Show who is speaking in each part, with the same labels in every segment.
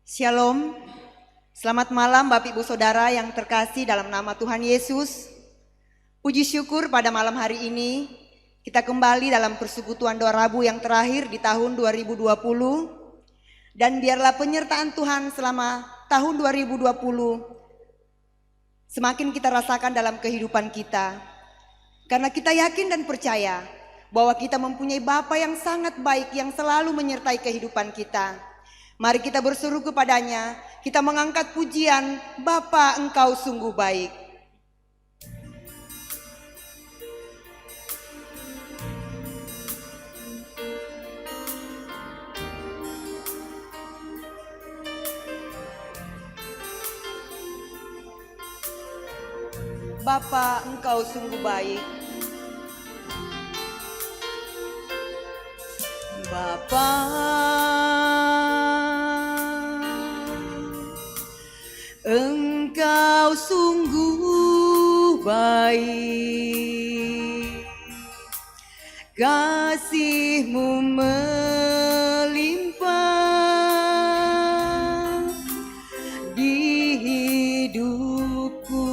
Speaker 1: Shalom, selamat malam Bapak Ibu Saudara yang terkasih dalam nama Tuhan Yesus. Puji syukur pada malam hari ini kita kembali dalam persekutuan doa Rabu yang terakhir di tahun 2020. Dan biarlah penyertaan Tuhan selama tahun 2020 semakin kita rasakan dalam kehidupan kita. Karena kita yakin dan percaya bahwa kita mempunyai Bapa yang sangat baik yang selalu menyertai kehidupan kita. Mari kita berseru kepadanya, kita mengangkat pujian, Bapa Engkau sungguh baik. Bapa Engkau sungguh baik. Bapa, Engkau sungguh baik, kasih-Mu melimpah di hidupku.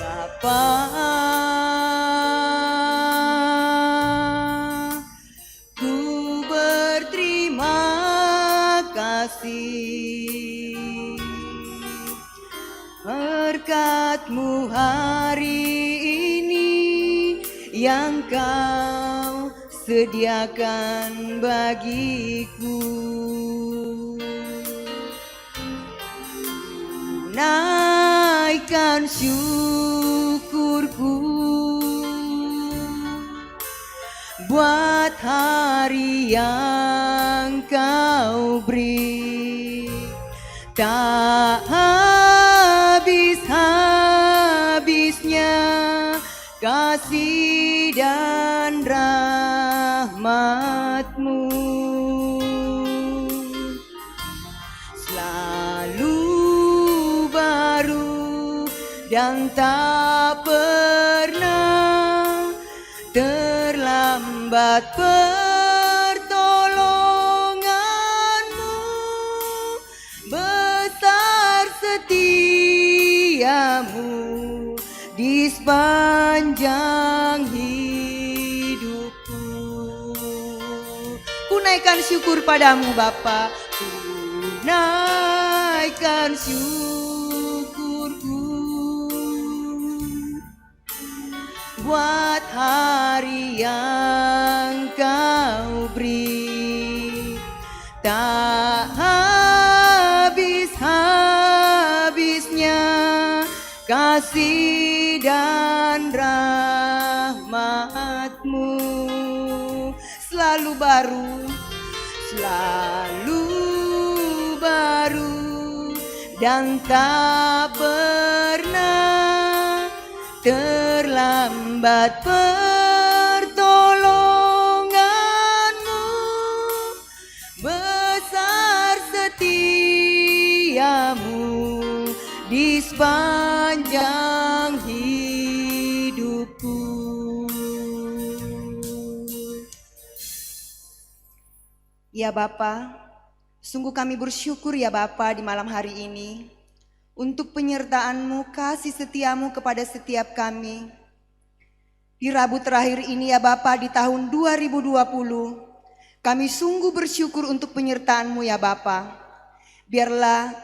Speaker 1: Bapa, berkat-Mu hari ini yang Kau sediakan bagiku. Naikkan syukurku buat hari yang Kau beri. Tak habis-habisnya kasih dan rahmat-Mu, selalu baru dan tak pernah terlambat. Setiamu di sepanjang hidupku. Ku naikkan syukur padamu Bapa, ku naikkan syukurku buat hari yang Kau beri. Tak habis-habisnya kasih dan rahmat-Mu, selalu baru dan tak pernah terlambat. Pertolongan-Mu besar, setiamu di sepanjang hidupku. Ya Bapa, sungguh kami bersyukur ya Bapa di malam hari ini untuk penyertaan-Mu, kasih setia-Mu kepada setiap kami. Di Rabu terakhir ini ya Bapa di tahun 2020, kami sungguh bersyukur untuk penyertaan-Mu ya Bapa. Biarlah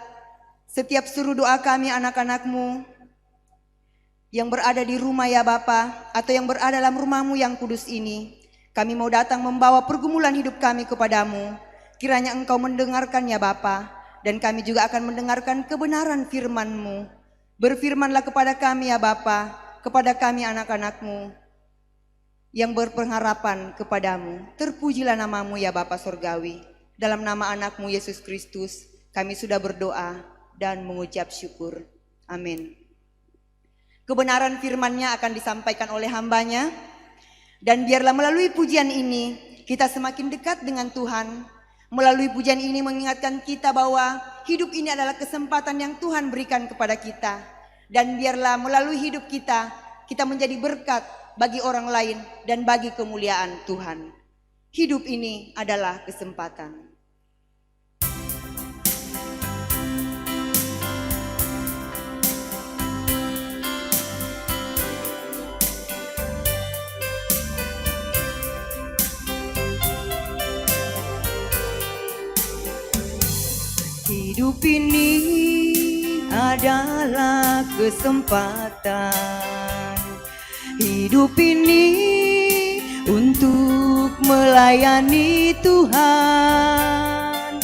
Speaker 1: setiap seru doa kami anak-anak-Mu yang berada di rumah ya Bapa, atau yang berada dalam rumah-Mu yang kudus ini, kami mau datang membawa pergumulan hidup kami kepadamu. Kiranya Engkau mendengarkan ya Bapa, dan kami juga akan mendengarkan kebenaran firman-Mu. Berfirmanlah kepada kami ya Bapa, kepada kami anak-anak-Mu yang berpengharapan kepadamu. Terpujilah nama-Mu ya Bapa Surgawi. Dalam nama anak-Mu Yesus Kristus kami sudah berdoa dan mengucap syukur. Amin. Kebenaran firman-Nya akan disampaikan oleh hamba-Nya. Dan biarlah melalui pujian ini kita semakin dekat dengan Tuhan. Melalui pujian ini mengingatkan kita bahwa hidup ini adalah kesempatan yang Tuhan berikan kepada kita. Dan biarlah melalui hidup kita menjadi berkat bagi orang lain dan bagi kemuliaan Tuhan. Hidup ini adalah kesempatan. Hidup ini adalah kesempatan. Hidup ini untuk melayani Tuhan.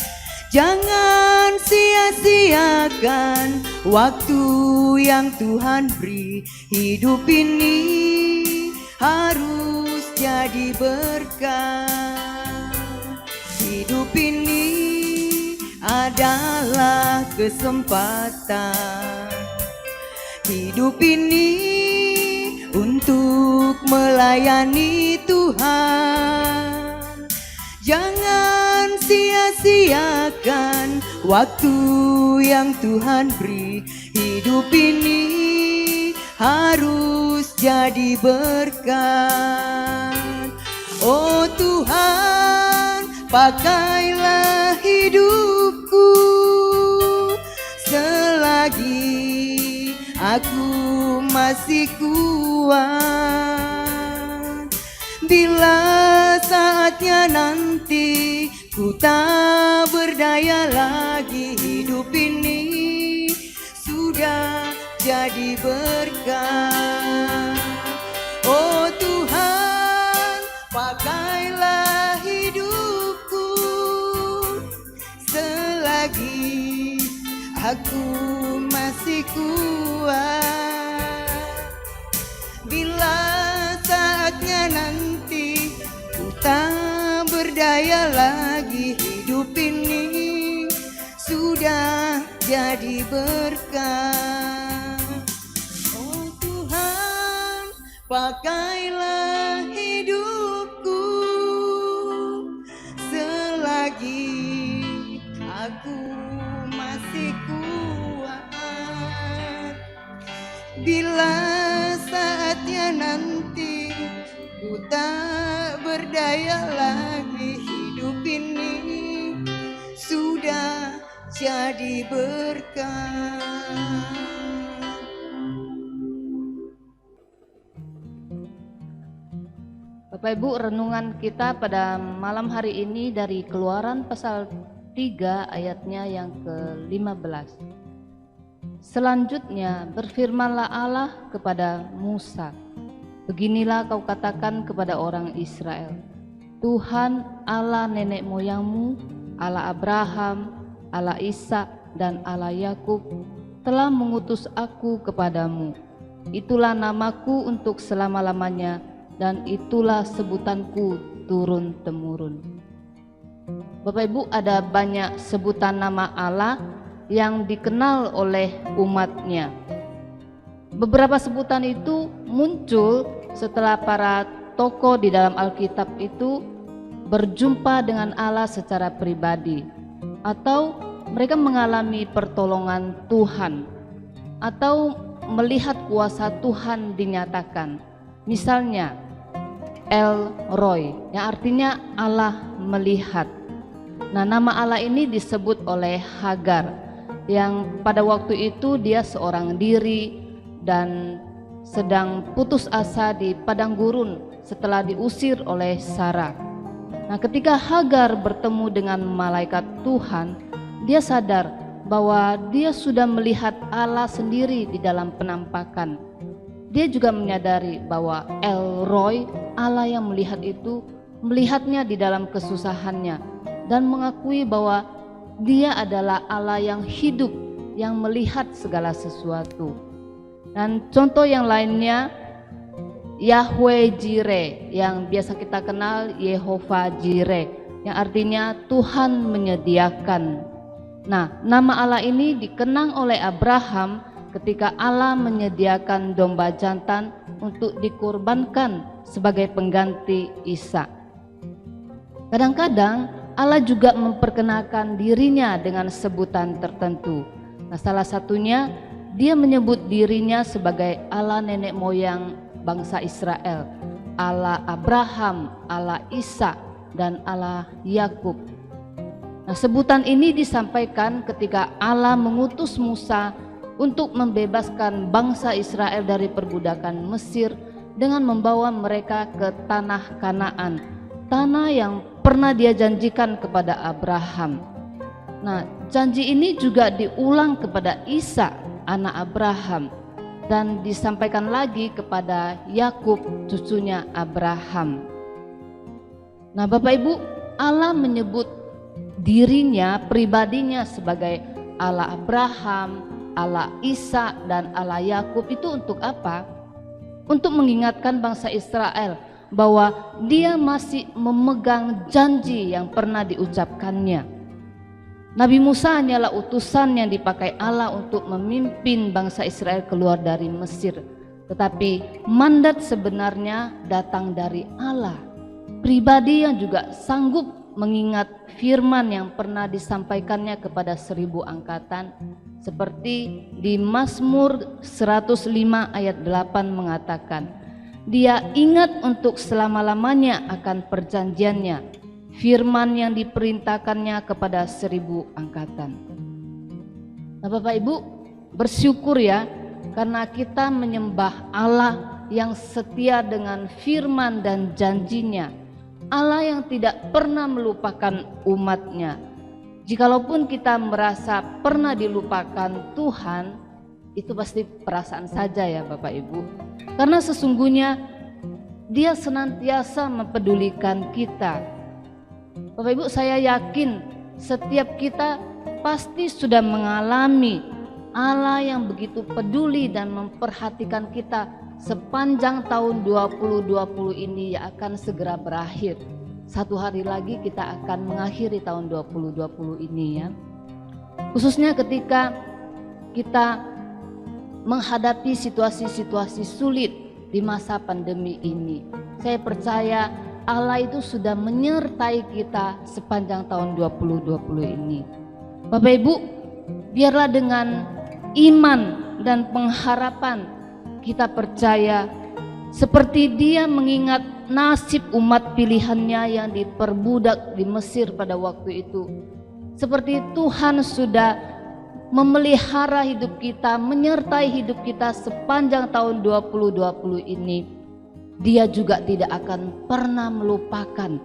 Speaker 1: Jangan sia-siakan waktu yang Tuhan beri. Hidup ini harus jadi berkah. Hidup ini adalah kesempatan. Hidup ini untuk melayani Tuhan. Jangan sia-siakan waktu yang Tuhan beri. Hidup ini harus jadi berkat. Oh Tuhan, pakailah hidupku selagi aku masih kuat. Bila saatnya nanti ku tak berdaya lagi, hidup ini sudah jadi berkah. Oh Tuhan, pakailah hidupku selagi aku masih kuat. Bila saatnya nanti ku tak berdaya lagi, hidup ini sudah jadi berkah. Oh Tuhan, pakailah hidupku selagi aku masih kuat. Bila saatnya nanti ku tak berdaya lagi, hidup ini sudah jadi berkah.
Speaker 2: Bapak Ibu, renungan kita pada malam hari ini dari Keluaran pasal 3 ayatnya yang ke-15. Selanjutnya berfirmanlah Allah kepada Musa, beginilah kau katakan kepada orang Israel, Tuhan Allah nenek moyangmu, Allah Abraham, Allah Ishak dan Allah Yakub telah mengutus aku kepadamu. Itulah namaku untuk selama-lamanya dan itulah sebutanku turun-temurun. Bapak Ibu, ada banyak sebutan nama Allah yang dikenal oleh umatnya. Beberapa sebutan itu muncul setelah para tokoh di dalam Alkitab itu berjumpa dengan Allah secara pribadi, atau mereka mengalami pertolongan Tuhan, atau melihat kuasa Tuhan dinyatakan. Misalnya El Roy, yang artinya Allah melihat. Nah, nama Allah ini disebut oleh Hagar, yang pada waktu itu dia seorang diri dan sedang putus asa di padang gurun setelah diusir oleh Sarah. Nah, ketika Hagar bertemu dengan malaikat Tuhan, dia sadar bahwa dia sudah melihat Allah sendiri di dalam penampakan. Dia juga menyadari bahwa El Roy, Allah yang melihat itu, melihatnya di dalam kesusahannya dan mengakui bahwa Dia adalah Allah yang hidup, yang melihat segala sesuatu. Dan contoh yang lainnya, Yahweh Jireh, yang biasa kita kenal Yehovah Jireh, yang artinya Tuhan menyediakan. Nah, nama Allah ini dikenang oleh Abraham ketika Allah menyediakan domba jantan untuk dikorbankan sebagai pengganti Ishak. Kadang-kadang Allah juga memperkenalkan dirinya dengan sebutan tertentu. Nah, salah satunya dia menyebut dirinya sebagai Allah nenek moyang bangsa Israel, Allah Abraham, Allah Ishak, dan Allah Yakub. Nah, sebutan ini disampaikan ketika Allah mengutus Musa untuk membebaskan bangsa Israel dari perbudakan Mesir dengan membawa mereka ke tanah Kanaan, tanah yang pernah Dia janjikan kepada Abraham. Nah, janji ini juga diulang kepada Ishak, anak Abraham, dan disampaikan lagi kepada Yakub, cucunya Abraham. Nah, Bapak Ibu, Allah menyebut dirinya, pribadinya sebagai Allah Abraham, Allah Ishak, dan Allah Yakub itu untuk apa? Untuk mengingatkan bangsa Israel bahwa Dia masih memegang janji yang pernah diucapkannya. Nabi Musa hanyalah utusan yang dipakai Allah untuk memimpin bangsa Israel keluar dari Mesir. Tetapi mandat sebenarnya datang dari Allah, pribadi yang juga sanggup mengingat firman yang pernah disampaikannya kepada 1000 angkatan, seperti di Mazmur 105 ayat 8 mengatakan, Dia ingat untuk selama-lamanya akan perjanjiannya, firman yang diperintahkannya kepada 1000 angkatan. Nah, Bapak Ibu, bersyukur ya, karena kita menyembah Allah yang setia dengan firman dan janjinya, Allah yang tidak pernah melupakan umatnya. Jikalaupun kita merasa pernah dilupakan Tuhan, itu pasti perasaan saja ya Bapak Ibu. Karena sesungguhnya Dia senantiasa mempedulikan kita. Bapak Ibu, saya yakin setiap kita pasti sudah mengalami Allah yang begitu peduli dan memperhatikan kita sepanjang tahun 2020 ini yang akan segera berakhir. Satu hari lagi kita akan mengakhiri tahun 2020 ini ya. Khususnya ketika kita menghadapi situasi-situasi sulit di masa pandemi ini. Saya percaya Allah itu sudah menyertai kita sepanjang tahun 2020 ini. Bapak Ibu, biarlah dengan iman dan pengharapan kita percaya seperti Dia mengingat nasib umat pilihannya yang diperbudak di Mesir pada waktu itu. Seperti Tuhan sudah memelihara hidup kita, menyertai hidup kita sepanjang tahun 2020 ini. Dia juga tidak akan pernah melupakan,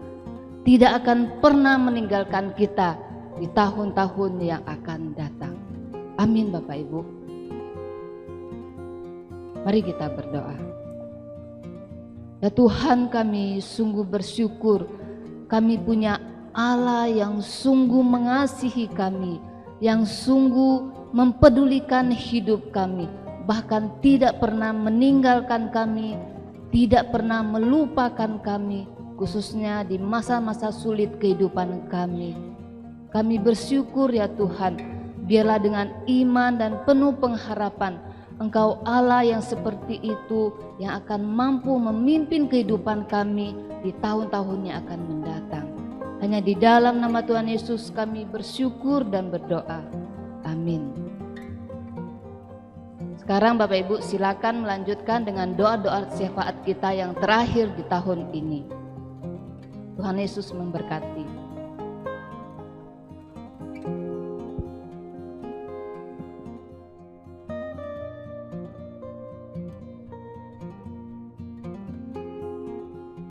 Speaker 2: tidak akan pernah meninggalkan kita di tahun-tahun yang akan datang. Amin Bapak Ibu. Mari kita berdoa. Ya Tuhan, kami sungguh bersyukur kami punya Allah yang sungguh mengasihi kami, yang sungguh mempedulikan hidup kami, bahkan tidak pernah meninggalkan kami, tidak pernah melupakan kami, khususnya di masa-masa sulit kehidupan kami. Kami bersyukur ya Tuhan, biarlah dengan iman dan penuh pengharapan Engkau Allah yang seperti itu yang akan mampu memimpin kehidupan kami di tahun-tahun yang akan mendatang. Hanya di dalam nama Tuhan Yesus kami bersyukur dan berdoa. Amin. Sekarang Bapak Ibu silakan melanjutkan dengan doa-doa syafaat kita yang terakhir di tahun ini. Tuhan Yesus memberkati.